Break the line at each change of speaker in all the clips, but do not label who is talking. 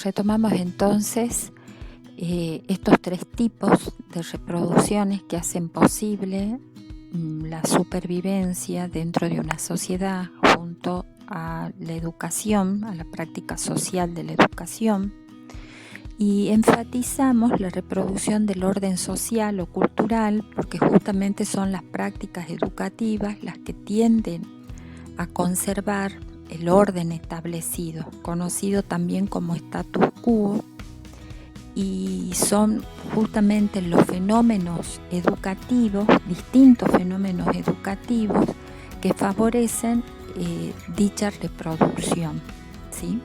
retomamos entonces estos tres tipos de reproducciones que hacen posible la supervivencia dentro de una sociedad junto a la educación, a la práctica social de la educación, y enfatizamos la reproducción del orden social o cultural porque justamente son las prácticas educativas las que tienden a conservar el orden establecido, conocido también como status quo, y son justamente los fenómenos educativos, distintos fenómenos educativos que favorecen dicha reproducción, ¿sí?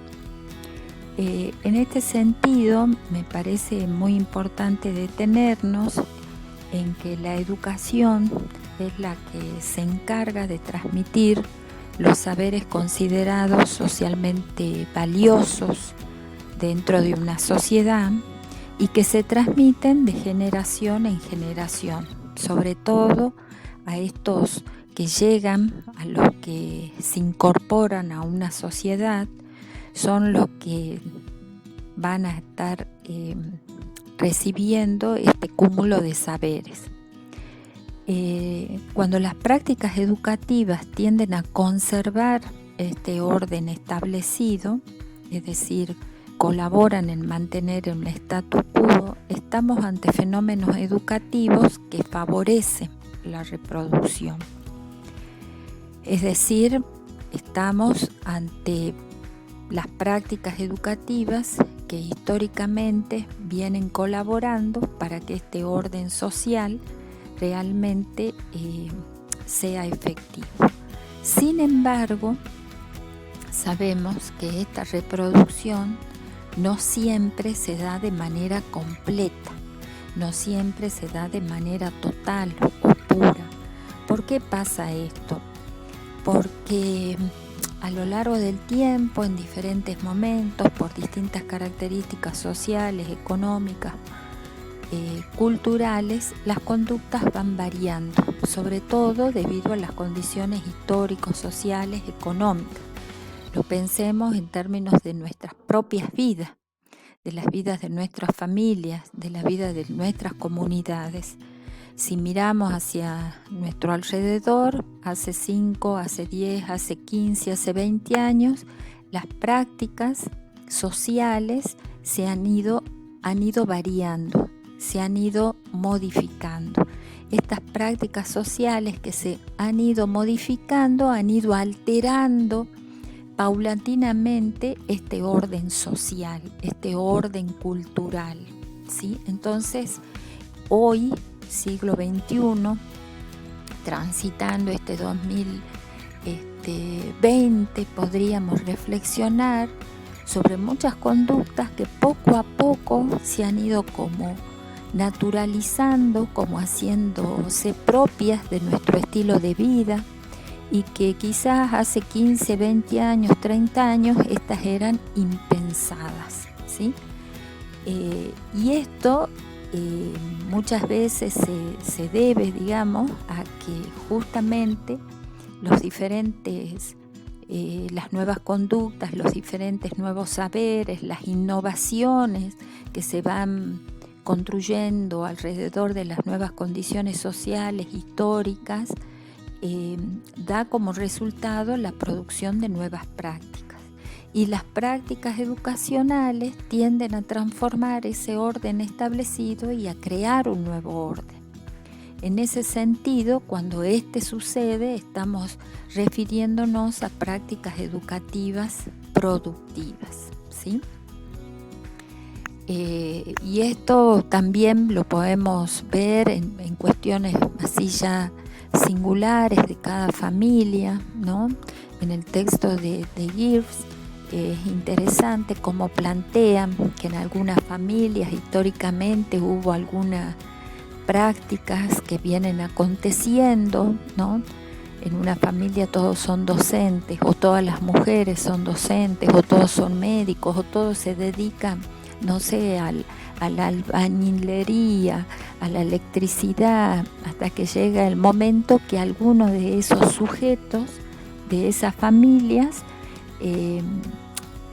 En este sentido, me parece muy importante detenernos en que la educación es la que se encarga de transmitir los saberes considerados socialmente valiosos dentro de una sociedad y que se transmiten de generación en generación, sobre todo a estos que llegan, a los que se incorporan a una sociedad, son los que van a estar recibiendo este cúmulo de saberes. Cuando las prácticas educativas tienden a conservar este orden establecido, es decir, colaboran en mantener un status quo, estamos ante fenómenos educativos que favorecen la reproducción. Es decir, estamos ante las prácticas educativas que históricamente vienen colaborando para que este orden social realmente sea efectivo. Sin embargo, sabemos que esta reproducción no siempre se da de manera completa, no siempre se da de manera total o pura. ¿Por qué pasa esto? Porque a lo largo del tiempo, en diferentes momentos, por distintas características sociales, económicas, culturales, las conductas van variando, sobre todo debido a las condiciones históricos, sociales, económicas. Lo pensemos en términos de nuestras propias vidas, de las vidas de nuestras familias, de la vida de nuestras comunidades. Si miramos hacia nuestro alrededor, hace 5, hace 10, hace 15, hace 20 años, las prácticas sociales se han ido variando, se han ido modificando. Estas prácticas sociales que se han ido modificando, han ido alterando paulatinamente este orden social, este orden cultural, ¿sí? Entonces, hoy, siglo XXI, transitando este 2020, podríamos reflexionar sobre muchas conductas que poco a poco se han ido como naturalizando, como haciéndose propias de nuestro estilo de vida, y que quizás hace 15, 20 años, 30 años, estas eran impensadas, ¿sí? Y esto muchas veces se debe, digamos, a que justamente los diferentes, las nuevas conductas, los diferentes nuevos saberes, las innovaciones que se van construyendo alrededor de las nuevas condiciones sociales, históricas, da como resultado la producción de nuevas prácticas. Y las prácticas educacionales tienden a transformar ese orden establecido y a crear un nuevo orden. En ese sentido, cuando sucede, estamos refiriéndonos a prácticas educativas productivas, ¿sí? Y esto también lo podemos ver en cuestiones así ya singulares de cada familia, ¿no? En el texto de Girves es interesante cómo plantean que en algunas familias históricamente hubo algunas prácticas que vienen aconteciendo, ¿no? En una familia todos son docentes, o todas las mujeres son docentes, o todos son médicos, o todos se dedican, no sé, a la albañilería, a la electricidad, hasta que llega el momento que algunos de esos sujetos, de esas familias,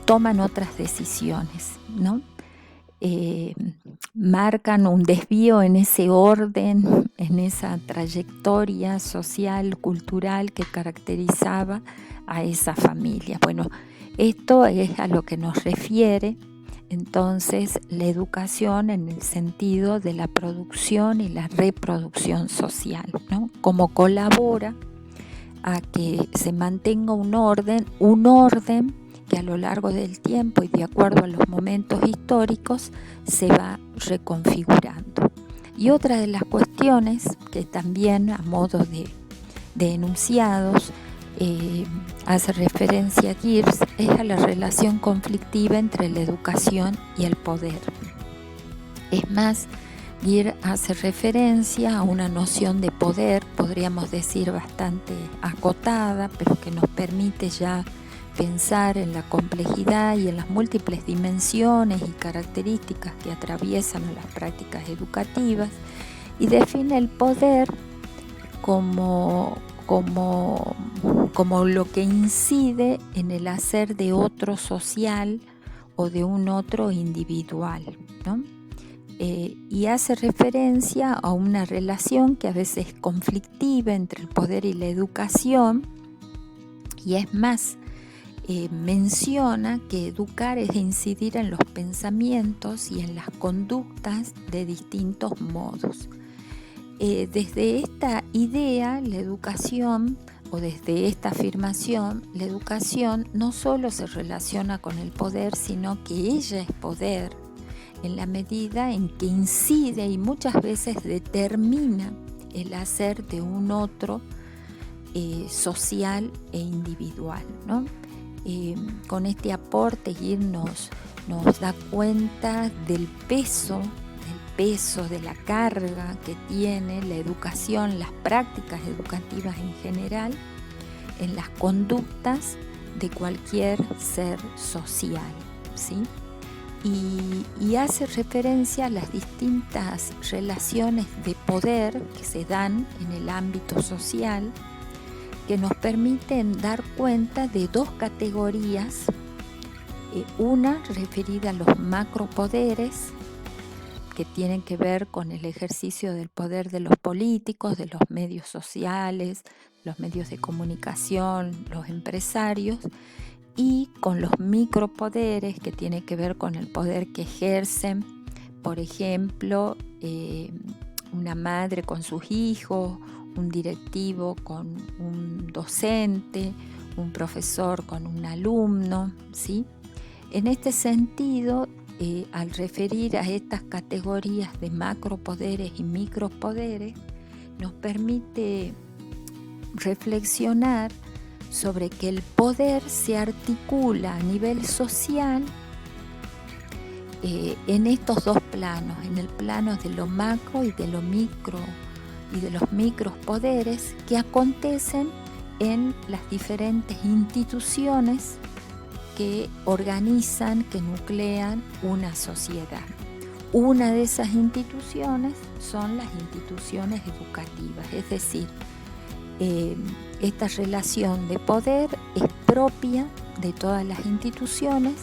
toman otras decisiones, ¿no? Marcan un desvío en ese orden, en esa trayectoria social, cultural que caracterizaba a esa familia. Bueno, esto es a lo que nos refiere entonces la educación en el sentido de la producción y la reproducción social, ¿no? Cómo colabora a que se mantenga un orden que a lo largo del tiempo y de acuerdo a los momentos históricos se va reconfigurando. Y otra de las cuestiones que también a modo de enunciados hace referencia Gibbs es a la relación conflictiva entre la educación y el poder. Es más, Gibbs hace referencia a una noción de poder, podríamos decir bastante acotada, pero que nos permite ya pensar en la complejidad y en las múltiples dimensiones y características que atraviesan a las prácticas educativas, y define el poder como lo que incide en el hacer de otro social o de un otro individual, ¿no? Y hace referencia a una relación que a veces es conflictiva entre el poder y la educación, y es más, menciona que educar es incidir en los pensamientos y en las conductas de distintos modos. Desde esta idea, la educación, o desde esta afirmación, la educación no solo se relaciona con el poder, sino que ella es poder en la medida en que incide y muchas veces determina el hacer de un otro social e individual, ¿no? Con este aporte Gibbs nos da cuenta del peso, de la carga que tiene la educación, las prácticas educativas en general, en las conductas de cualquier ser social, ¿sí? Y hace referencia a las distintas relaciones de poder que se dan en el ámbito social, que nos permiten dar cuenta de dos categorías, una referida a los macropoderes, que tienen que ver con el ejercicio del poder de los políticos, de los medios sociales, los medios de comunicación, los empresarios, y con los micropoderes, que tienen que ver con el poder que ejercen, por ejemplo, una madre con sus hijos, un directivo con un docente, un profesor con un alumno, ¿sí? En este sentido, al referir a estas categorías de macropoderes y micropoderes, nos permite reflexionar sobre que el poder se articula a nivel social en estos dos planos, en el plano de lo macro y de lo micro, y de los micropoderes que acontecen en las diferentes instituciones que organizan, que nuclean una sociedad. Una de esas instituciones son las instituciones educativas, es decir, esta relación de poder es propia de todas las instituciones,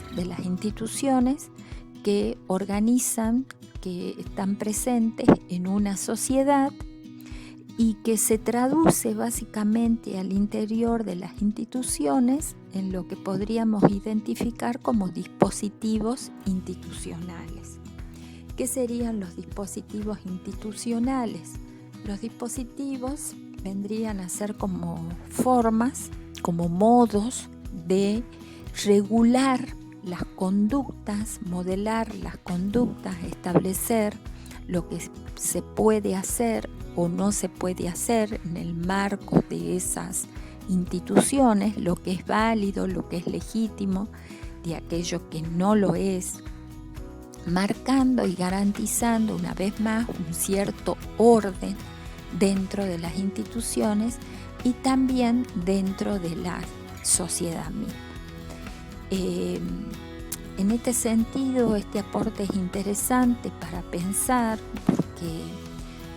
que organizan, que están presentes en una sociedad y que se traduce básicamente al interior de las instituciones en lo que podríamos identificar como dispositivos institucionales. ¿Qué serían los dispositivos institucionales? Los dispositivos vendrían a ser como formas, como modos de regular las conductas, modelar las conductas, establecer lo que se puede hacer o no se puede hacer en el marco de esas instituciones, lo que es válido, lo que es legítimo, de aquello que no lo es, marcando y garantizando una vez más un cierto orden dentro de las instituciones y también dentro de la sociedad misma. En este sentido, este aporte es interesante para pensar porque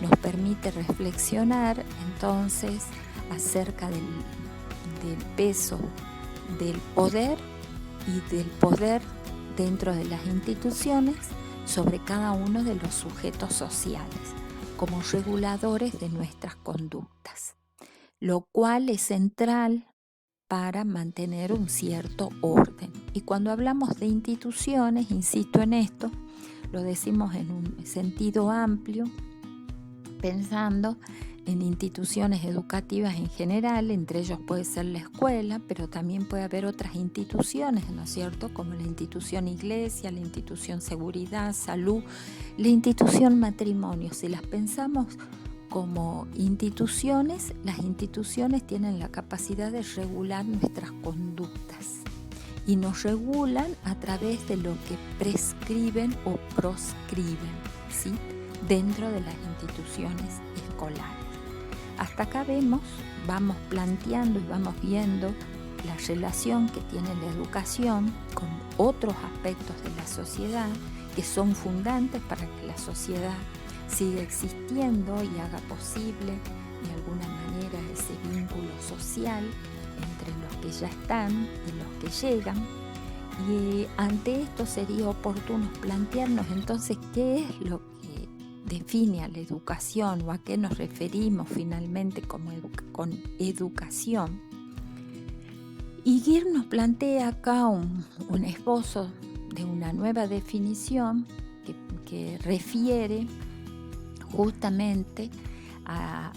nos permite reflexionar entonces acerca del peso del poder y del poder dentro de las instituciones sobre cada uno de los sujetos sociales, como reguladores de nuestras conductas, lo cual es central para mantener un cierto orden. Y cuando hablamos de instituciones, insisto en esto, lo decimos en un sentido amplio, pensando en instituciones educativas en general, entre ellos puede ser la escuela, pero también puede haber otras instituciones, ¿no es cierto?, como la institución iglesia, la institución seguridad, salud, la institución matrimonio. Si las pensamos como instituciones, las instituciones tienen la capacidad de regular nuestras conductas y nos regulan a través de lo que prescriben o proscriben, ¿sí?, dentro de las instituciones escolares. Hasta acá vamos planteando y vamos viendo la relación que tiene la educación con otros aspectos de la sociedad que son fundantes para que la sociedad siga existiendo y haga posible de alguna manera ese vínculo social entre los que ya están y los que llegan. Y ante esto sería oportuno plantearnos entonces qué es lo que define a la educación o a qué nos referimos finalmente con educación. Y Gir nos plantea acá un esbozo de una nueva definición que refiere justamente a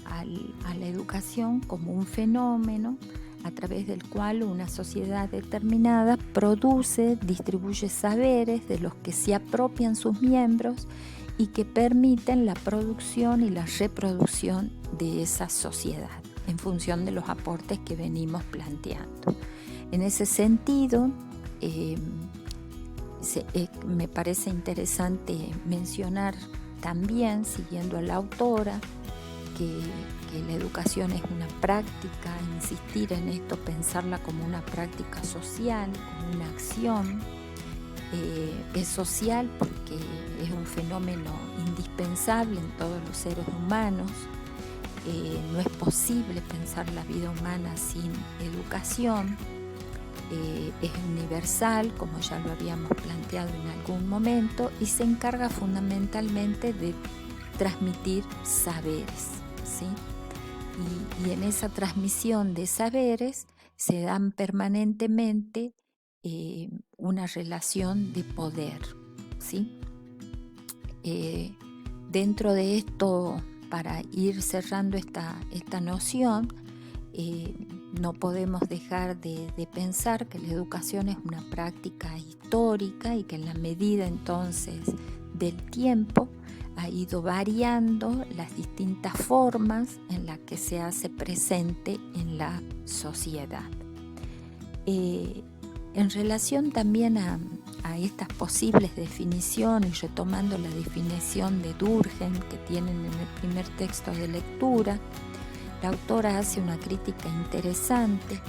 la educación como un fenómeno a través del cual una sociedad determinada produce, distribuye saberes de los que se apropian sus miembros y que permiten la producción y la reproducción de esa sociedad en función de los aportes que venimos planteando. En ese sentido, me parece interesante mencionar también, siguiendo a la autora, que la educación es una práctica, insistir en esto, pensarla como una práctica social, como una acción. Es social porque es un fenómeno indispensable en todos los seres humanos. No es posible pensar la vida humana sin educación. Es universal, como ya lo habíamos planteado en algún momento, y se encarga fundamentalmente de transmitir saberes, ¿sí? Y en esa transmisión de saberes se dan permanentemente una relación de poder, ¿sí? Dentro de esto, para ir cerrando esta noción, no podemos dejar de pensar que la educación es una práctica histórica y que en la medida entonces del tiempo ha ido variando las distintas formas en las que se hace presente en la sociedad. En relación también a estas posibles definiciones, retomando la definición de Durkheim que tienen en el primer texto de lectura, la autora hace una crítica interesante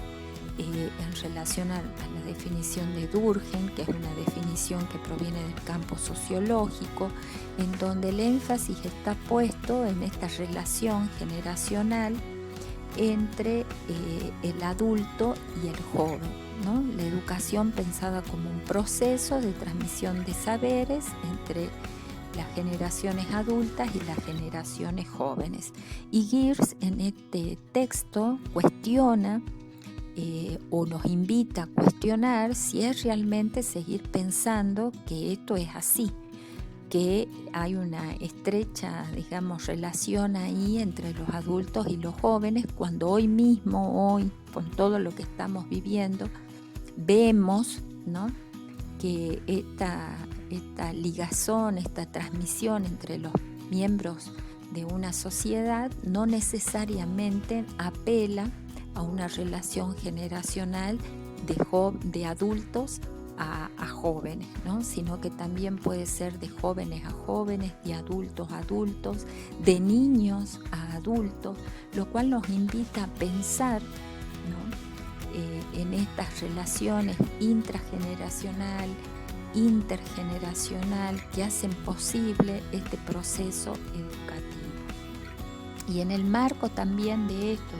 en relación a la definición de Durkheim, que es una definición que proviene del campo sociológico, en donde el énfasis está puesto en esta relación generacional entre el adulto y el joven, ¿no? La educación pensada como un proceso de transmisión de saberes entre las generaciones adultas y las generaciones jóvenes. Y Gears en este texto cuestiona o nos invita a cuestionar si es realmente seguir pensando que esto es así, que hay una estrecha, digamos, relación ahí entre los adultos y los jóvenes, cuando hoy mismo, con todo lo que estamos viviendo, vemos, ¿no?, que esta ligazón, esta transmisión entre los miembros de una sociedad no necesariamente apela a una relación generacional de adultos a jóvenes, ¿no?, sino que también puede ser de jóvenes a jóvenes, de adultos a adultos, de niños a adultos, lo cual nos invita a pensar, ¿no?, en estas relaciones intrageneracional, intergeneracional que hacen posible este proceso educativo. Y en el marco también de esto,